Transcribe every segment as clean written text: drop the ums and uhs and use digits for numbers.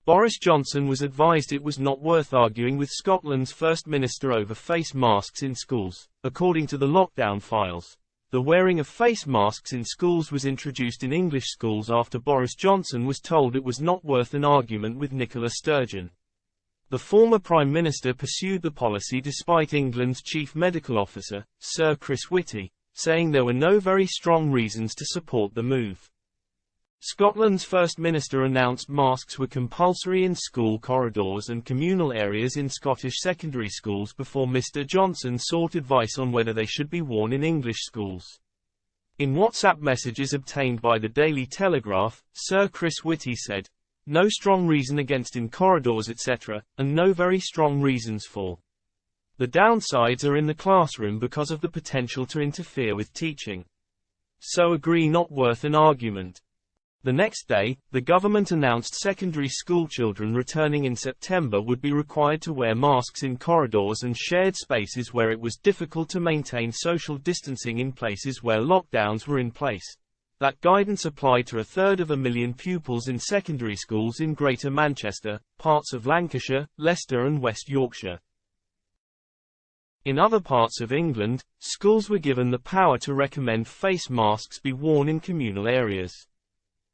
Boris Johnson was advised it was not worth arguing with Scotland's First Minister over face masks in schools. According to the lockdown files, the wearing of face masks in schools was introduced in English schools after Boris Johnson was told it was not worth an argument with Sturgeon. The former Prime Minister pursued the policy despite England's Chief Medical Officer, Sir Chris Whitty, saying there were no very strong reasons to support the move. Scotland's First Minister announced masks were compulsory in school corridors and communal areas in Scottish secondary schools before Mr Johnson sought advice on whether they should be worn in English schools. In WhatsApp messages obtained by the Daily Telegraph, Sir Chris Whitty said, "No strong reason against in corridors etc., and no very strong reasons for. The downsides are in the classroom because of the potential to interfere with teaching. So agree not worth an argument." The next day, the government announced secondary school children returning in September would be required to wear masks in corridors and shared spaces where it was difficult to maintain social distancing in places where lockdowns were in place. That guidance applied to 1/3 pupils in secondary schools in Greater Manchester, parts of Lancashire, Leicester and West Yorkshire. In other parts of England, schools were given the power to recommend face masks be worn in communal areas.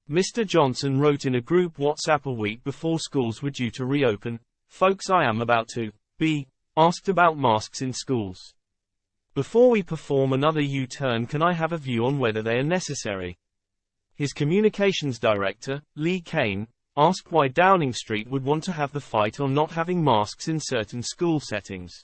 Mr Johnson wrote in a group WhatsApp a week before schools were due to reopen, "Folks, I am about to be asked about masks in schools. Before we perform another U-turn, can I have a view on whether they are necessary?" His communications director, Lee Kane, asked why Downing Street would want to have the fight on not having masks in certain school settings.